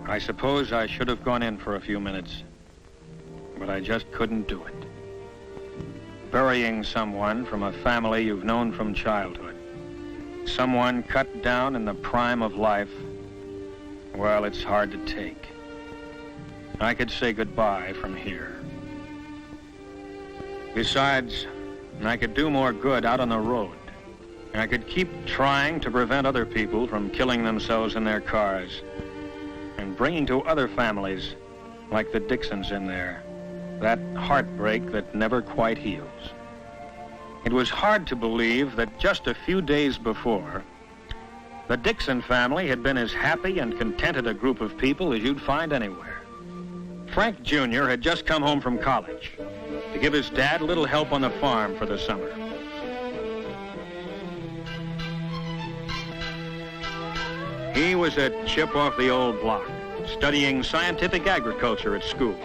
I suppose I should have gone in for a few minutes, but I just couldn't do it. Burying someone from a family you've known from childhood, someone cut down in the prime of life, well, it's hard to take. I could say goodbye from here. Besides, I could do more good out on the road. I could keep trying to prevent other people from killing themselves in their cars and bringing to other families, like the Dixons in there, that heartbreak that never quite heals. It was hard to believe that just a few days before, the Dixon family had been as happy and contented a group of people as you'd find anywhere. Frank Jr. had just come home from college to give his dad a little help on the farm for the summer. He was a chip off the old block, studying scientific agriculture at school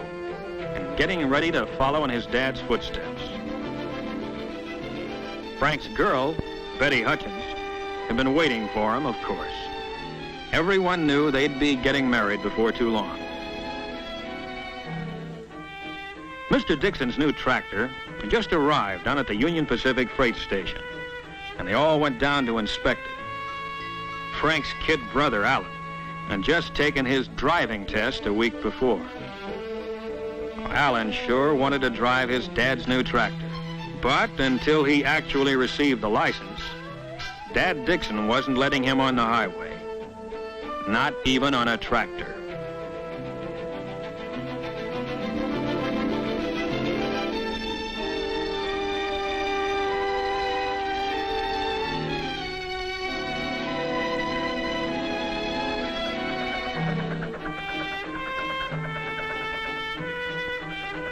and getting ready to follow in his dad's footsteps. Frank's girl, Betty Hutchins, had been waiting for him, of course. Everyone knew they'd be getting married before too long. Mr. Dixon's new tractor had just arrived down at the Union Pacific freight station, and they all went down to inspect it. Frank's kid brother, Alan, had just taken his driving test a week before. Alan sure wanted to drive his dad's new tractor, but until he actually received the license, Dad Dixon wasn't letting him on the highway, not even on a tractor.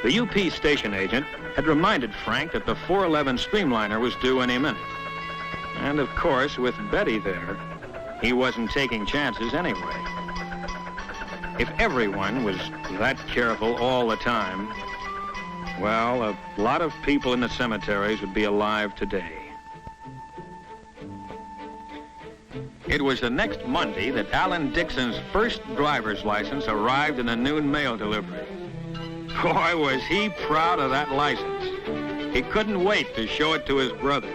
The UP station agent had reminded Frank that the 411 Streamliner was due any minute. And of course, with Betty there, he wasn't taking chances anyway. If everyone was that careful all the time, well, a lot of people in the cemeteries would be alive today. It was the next Monday that Alan Dixon's first driver's license arrived in a noon mail delivery. Boy, was he proud of that license. He couldn't wait to show it to his brother.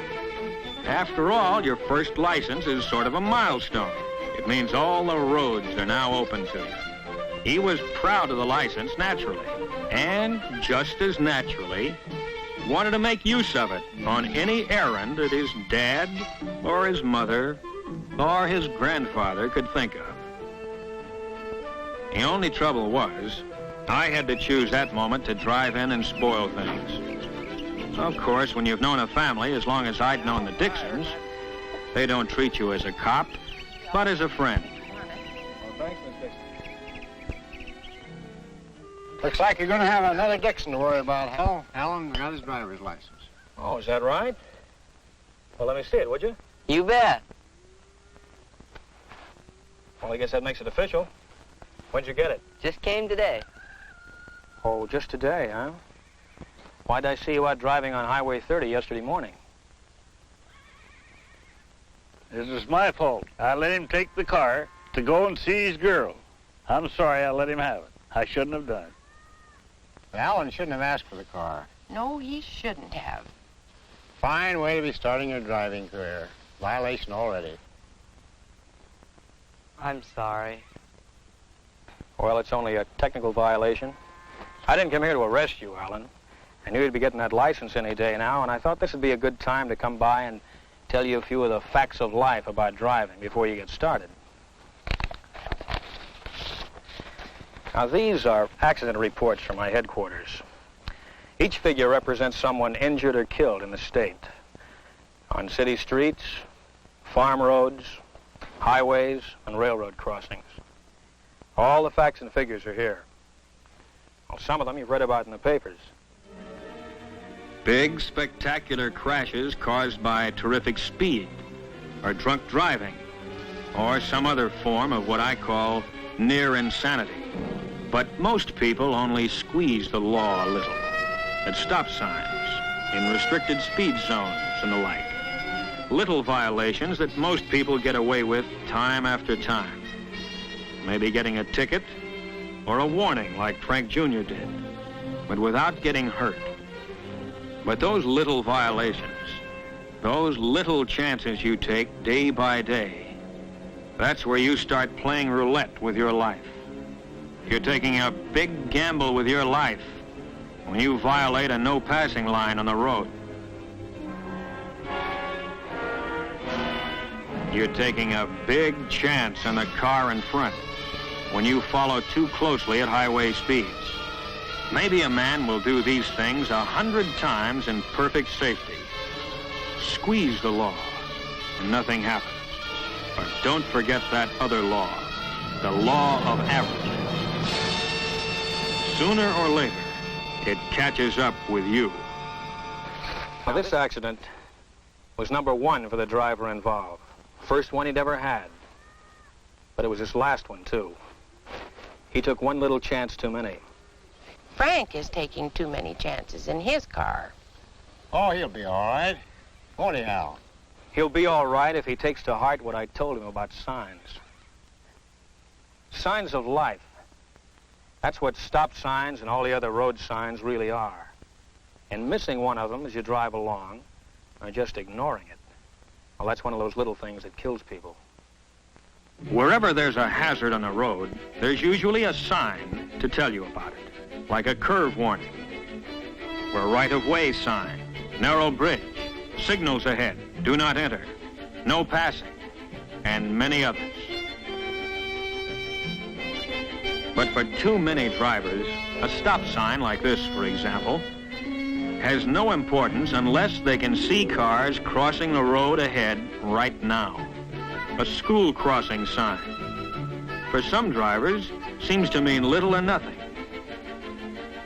After all, your first license is sort of a milestone. It means all the roads are now open to you. He was proud of the license, naturally. And just as naturally, wanted to make use of it on any errand that his dad or his mother or his grandfather could think of. The only trouble was, I had to choose that moment to drive in and spoil things. Of course, when you've known a family as long as I'd known the Dixons, they don't treat you as a cop, but as a friend. Well, thanks, Miss Dixon. Looks like you're going to have another Dixon to worry about, Hal. Alan got his driver's license. Oh, is that right? Well, let me see it, would you? You bet. Well, I guess that makes it official. When'd you get it? Just came today. Oh, just today, huh? Why'd I see you out driving on Highway 30 yesterday morning? This is my fault. I let him take the car to go and see his girl. I'm sorry I let him have it. I shouldn't have done it. Alan shouldn't have asked for the car. No, he shouldn't have. Fine way to be starting your driving career. Violation already. I'm sorry. Well, it's only a technical violation. I didn't come here to arrest you, Alan. I knew you'd be getting that license any day now, and I thought this would be a good time to come by and tell you a few of the facts of life about driving before you get started. Now, these are accident reports from my headquarters. Each figure represents someone injured or killed in the state. On city streets, farm roads, highways, and railroad crossings. All the facts and figures are here. Well, some of them you've read about in the papers. Big, spectacular crashes caused by terrific speed, or drunk driving, or some other form of what I call near insanity. But most people only squeeze the law a little. At stop signs, in restricted speed zones, and the like. Little violations that most people get away with time after time. Maybe getting a ticket, or a warning like Frank Jr. did, but without getting hurt. But those little violations, those little chances you take day by day, that's where you start playing roulette with your life. You're taking a big gamble with your life when you violate a no passing line on the road. You're taking a big chance on the car in front when you follow too closely at highway speeds. Maybe a man will do these things 100 times in perfect safety. Squeeze the law and nothing happens. But don't forget that other law, the law of averages. Sooner or later, it catches up with you. Now, this accident was number 1 for the driver involved. First one he'd ever had. But it was his last one, too. He took one little chance too many. Frank is taking too many chances in his car. Oh, he'll be all right. Won't he, Al? He'll be all right if he takes to heart what I told him about signs. Signs of life. That's what stop signs and all the other road signs really are. And missing one of them as you drive along, or just ignoring it, well, that's one of those little things that kills people. Wherever there's a hazard on the road, there's usually a sign to tell you about it, like a curve warning, or a right-of-way sign, narrow bridge, signals ahead, do not enter, no passing, and many others. But for too many drivers, a stop sign like this, for example, has no importance unless they can see cars crossing the road ahead right now. A school crossing sign. For some drivers, seems to mean little or nothing,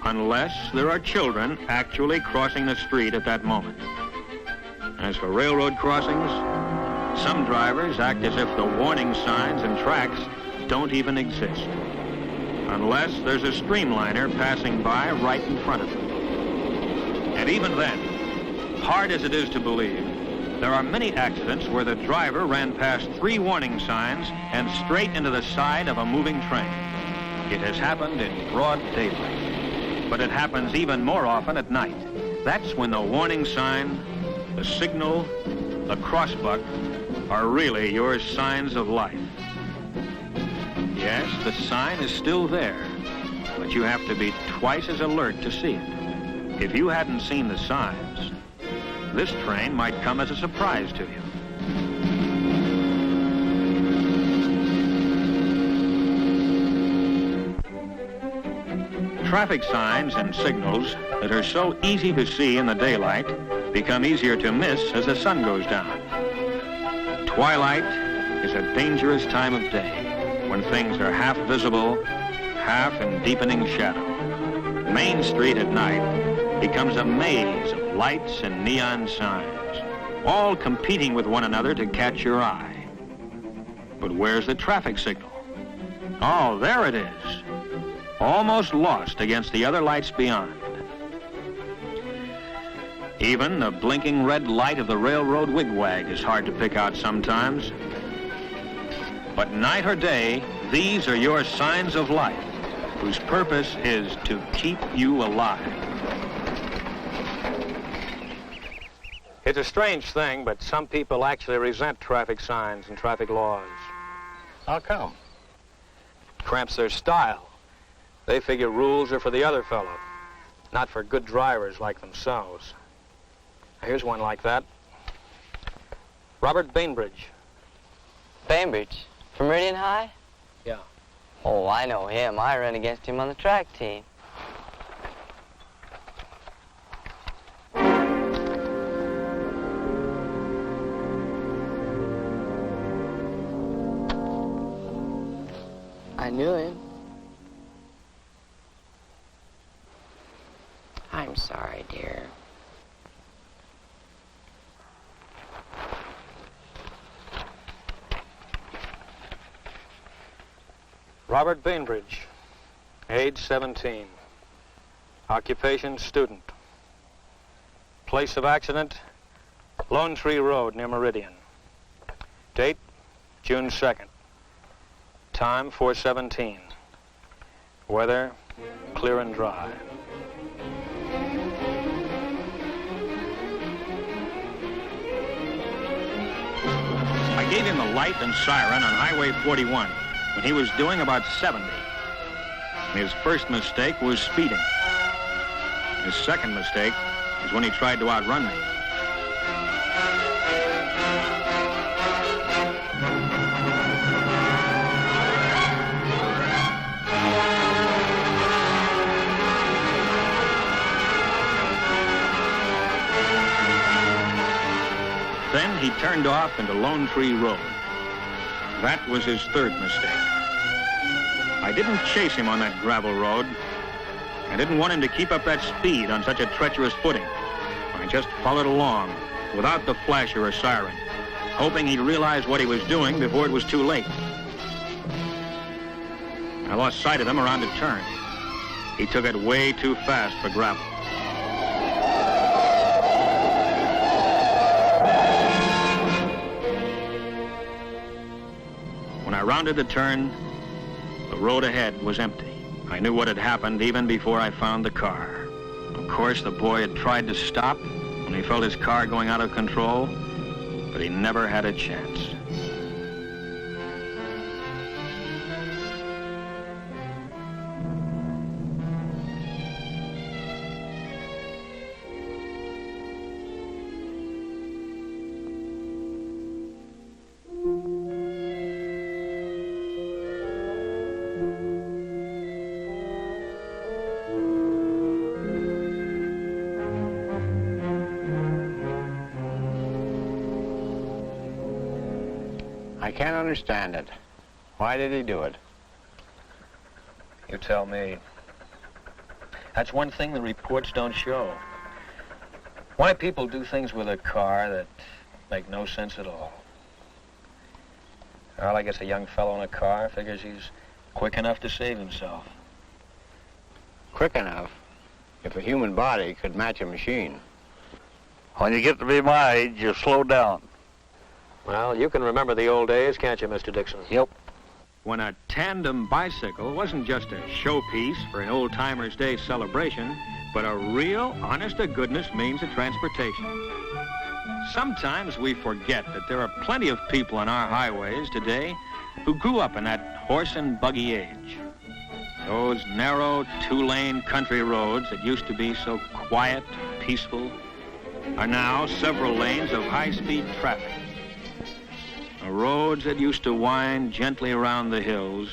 unless there are children actually crossing the street at that moment. As for railroad crossings, some drivers act as if the warning signs and tracks don't even exist, unless there's a streamliner passing by right in front of them. And even then, hard as it is to believe, there are many accidents where the driver ran past 3 warning signs and straight into the side of a moving train. It has happened in broad daylight, but it happens even more often at night. That's when the warning sign, the signal, the crossbuck are really your signs of life. Yes, the sign is still there, but you have to be twice as alert to see it. If you hadn't seen the signs, this train might come as a surprise to you. Traffic signs and signals that are so easy to see in the daylight become easier to miss as the sun goes down. Twilight is a dangerous time of day when things are half visible, half in deepening shadow. Main Street at night becomes a maze of lights and neon signs, all competing with one another to catch your eye. But where's the traffic signal? Oh, there it is, almost lost against the other lights beyond. Even the blinking red light of the railroad wigwag is hard to pick out sometimes. But night or day, these are your signs of life, whose purpose is to keep you alive. It's a strange thing, but some people actually resent traffic signs and traffic laws. How come? Cramps their style. They figure rules are for the other fellow, not for good drivers like themselves. Here's one like that. Robert Bainbridge. Bainbridge? From Meridian High? Yeah. Oh, I know him. I ran against him on the track team. I knew him. I'm sorry, dear. Robert Bainbridge, age 17. Occupation, student. Place of accident, Lone Tree Road near Meridian. Date, June 2nd. Time, 4:17. Weather clear and dry. I gave him the light and siren on Highway 41 when he was doing about 70. His first mistake was speeding. His second mistake is when he tried to outrun me. Then he turned off into Lone Tree Road. That was his third mistake. I didn't chase him on that gravel road. I didn't want him to keep up that speed on such a treacherous footing. I just followed along without the flasher or siren, hoping he'd realize what he was doing before it was too late. I lost sight of him around a turn. He took it way too fast for gravel. When I rounded the turn, the road ahead was empty. I knew what had happened even before I found the car. Of course, the boy had tried to stop when he felt his car going out of control, but he never had a chance. I can't understand it. Why did he do it? You tell me. That's one thing the reports don't show. Why people do things with a car that make no sense at all. Well, I guess a young fellow in a car figures he's quick enough to save himself. Quick enough? If a human body could match a machine. When you get to be my age, you slow down. Well, you can remember the old days, can't you, Mr. Dixon? Yep. When a tandem bicycle wasn't just a showpiece for an old-timers' day celebration, but a real, honest-to-goodness means of transportation. Sometimes we forget that there are plenty of people on our highways today who grew up in that horse and buggy age. Those narrow, two-lane country roads that used to be so quiet, peaceful, are now several lanes of high-speed traffic. The roads that used to wind gently around the hills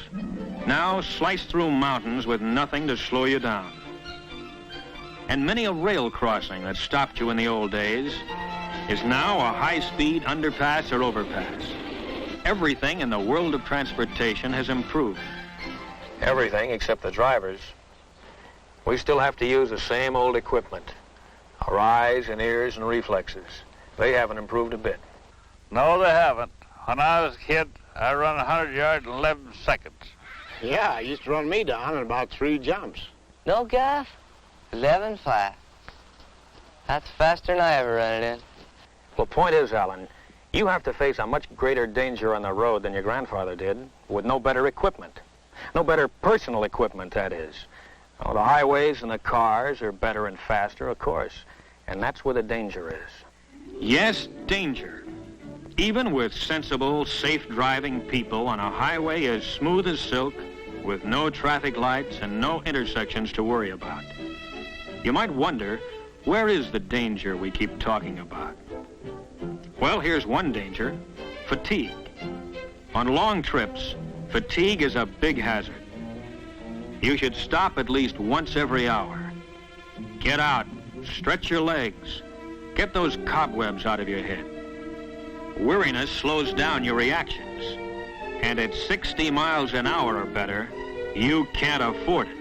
now slice through mountains with nothing to slow you down. And many a rail crossing that stopped you in the old days is now a high-speed underpass or overpass. Everything in the world of transportation has improved. Everything except the drivers. We still have to use the same old equipment. Our eyes and ears and reflexes. They haven't improved a bit. No, they haven't. When I was a kid, I run 100 yards in 11 seconds. Yeah, he used to run me down in about 3 jumps. No, Gaff? 11.5. That's faster than I ever run it in. Well, point is, Alan, you have to face a much greater danger on the road than your grandfather did, with no better equipment. No better personal equipment, that is. Oh, the highways and the cars are better and faster, of course. And that's where the danger is. Yes, danger. Even with sensible, safe-driving people on a highway as smooth as silk, with no traffic lights and no intersections to worry about. You might wonder, where is the danger we keep talking about? Well, here's one danger: fatigue. On long trips, fatigue is a big hazard. You should stop at least once every hour. Get out, stretch your legs, get those cobwebs out of your head. Weariness slows down your reactions, and at 60 miles an hour or better, you can't afford it.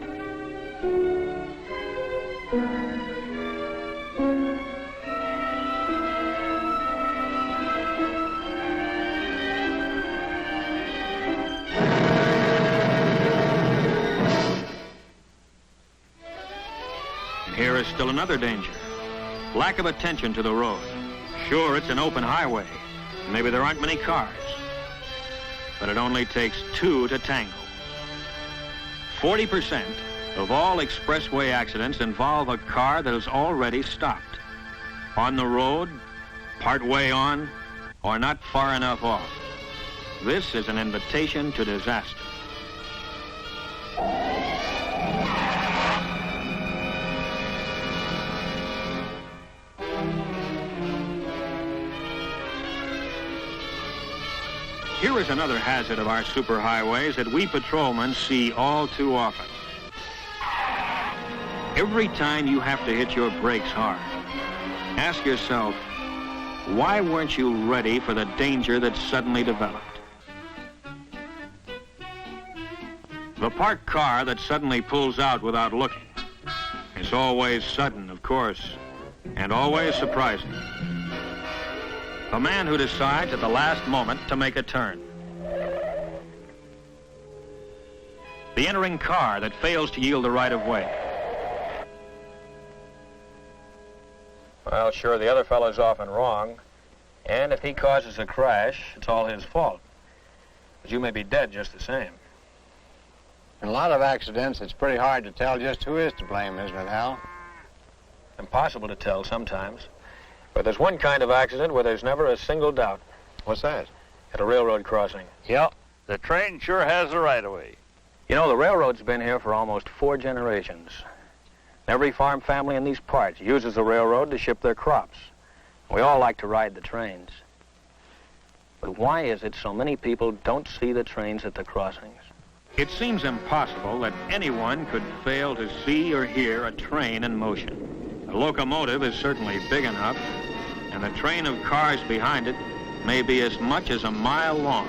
And here is still another danger: lack of attention to the road. Sure, it's an open highway. Maybe there aren't many cars, but it only takes 2 to tango. 40% of all expressway accidents involve a car that is already stopped. On the road, part way on, or not far enough off. This is an invitation to disaster. Here is another hazard of our superhighways that we patrolmen see all too often. Every time you have to hit your brakes hard, ask yourself, why weren't you ready for the danger that suddenly developed? The parked car that suddenly pulls out without looking is always sudden, of course, and always surprising. The man who decides at the last moment to make a turn. The entering car that fails to yield the right of way. Well, sure, the other fellow's often wrong. And if he causes a crash, it's all his fault. But you may be dead just the same. In a lot of accidents, it's pretty hard to tell just who is to blame, isn't it, Hal? Impossible to tell sometimes. But there's one kind of accident where there's never a single doubt. What's that? At a railroad crossing. Yep, the train sure has the right-of-way. You know, the railroad's been here for almost 4 generations. Every farm family in these parts uses the railroad to ship their crops. We all like to ride the trains. But why is it so many people don't see the trains at the crossings? It seems impossible that anyone could fail to see or hear a train in motion. A locomotive is certainly big enough, and the train of cars behind it may be as much as a mile long.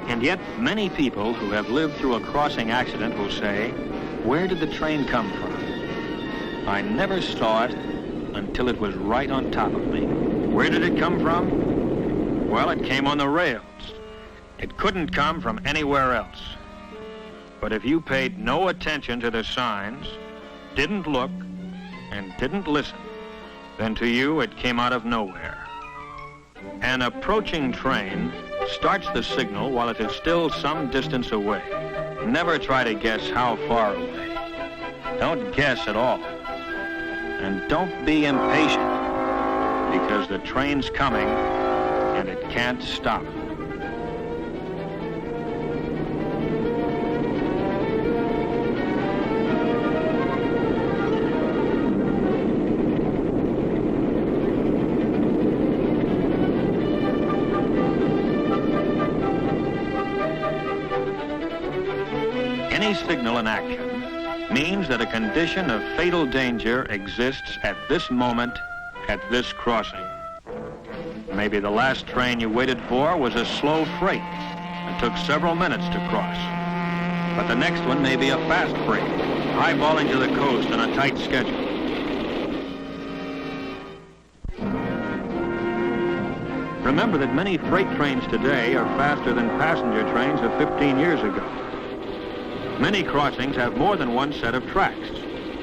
And yet, many people who have lived through a crossing accident will say, where did the train come from? I never saw it until it was right on top of me. Where did it come from? Well, it came on the rails. It couldn't come from anywhere else. But if you paid no attention to the signs, didn't look, and didn't listen, then to you it came out of nowhere. An approaching train starts the signal while it is still some distance away. Never try to guess how far away. Don't guess at all. And don't be impatient, because the train's coming and it can't stop. Any signal in action means that a condition of fatal danger exists at this moment, at this crossing. Maybe the last train you waited for was a slow freight and took several minutes to cross. But the next one may be a fast freight, highballing to the coast on a tight schedule. Remember that many freight trains today are faster than passenger trains of 15 years ago. Many crossings have more than one set of tracks,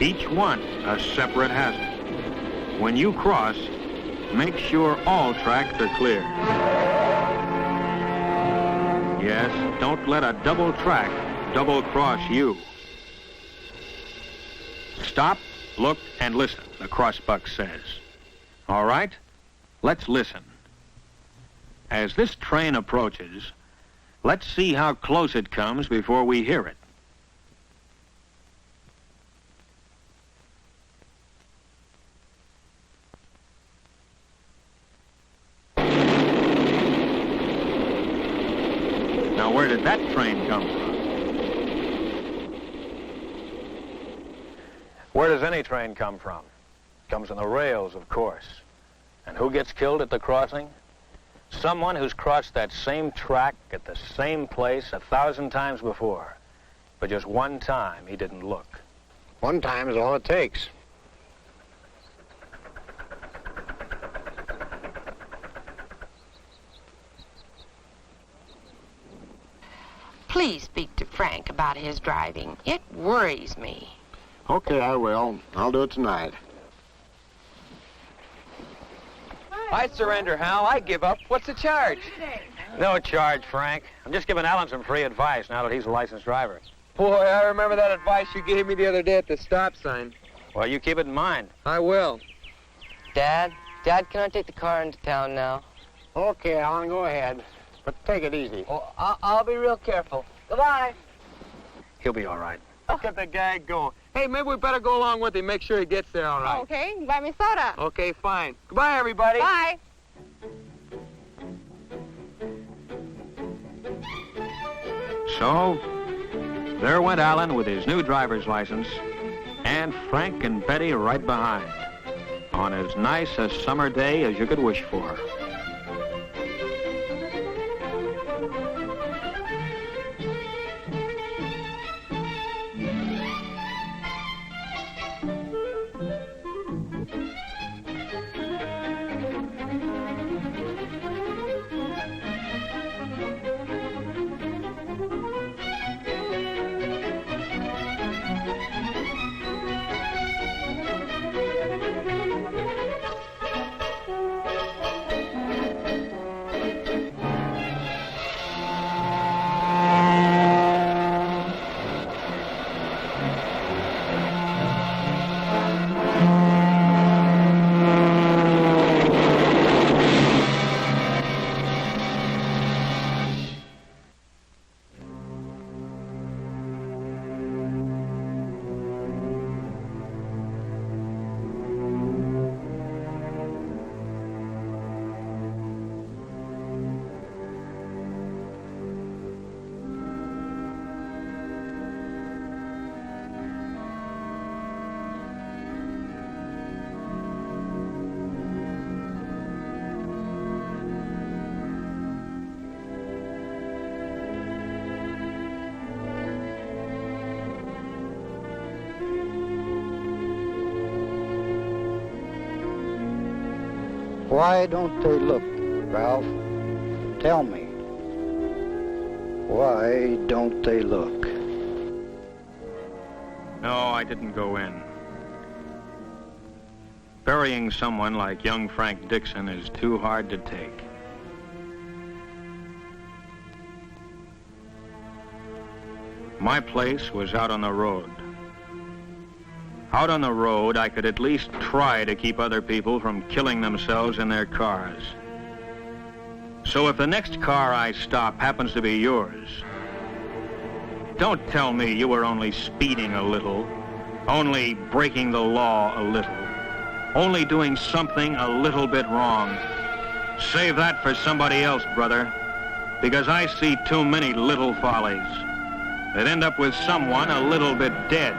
each one a separate hazard. When you cross, make sure all tracks are clear. Yes, don't let a double track double-cross you. Stop, look, and listen, the crossbuck says. All right, let's listen. As this train approaches, let's see how close it comes before we hear it. Now, where did that train come from? Where does any train come from? It comes on the rails, of course. And who gets killed at the crossing? Someone who's crossed that same track at the same place 1,000 times before. But just one time he didn't look. One time is all it takes. Please speak to Frank about his driving. It worries me. Okay, I will. I'll do it tonight. I surrender, Hal. I give up. What's the charge? No charge, Frank. I'm just giving Alan some free advice now that he's a licensed driver. Boy, I remember that advice you gave me the other day at the stop sign. Well, you keep it in mind. I will. Dad, can I take the car into town now? Okay, Alan, go ahead. But take it easy. Oh, I'll be real careful. Goodbye. He'll be all right. Look at the guy go. Hey, maybe we better go along with him, make sure he gets there all right. Okay, buy me soda. Okay, fine. Goodbye, everybody. Bye. So, there went Alan with his new driver's license, and Frank and Betty right behind, on as nice a summer day as you could wish for. Why don't they look, Ralph? Tell me. Why don't they look? No, I didn't go in. Burying someone like young Frank Dixon is too hard to take. My place was out on the road. Out on the road, I could at least try to keep other people from killing themselves in their cars. So if the next car I stop happens to be yours, don't tell me you were only speeding a little, only breaking the law a little, only doing something a little bit wrong. Save that for somebody else, brother, because I see too many little follies that end up with someone a little bit dead.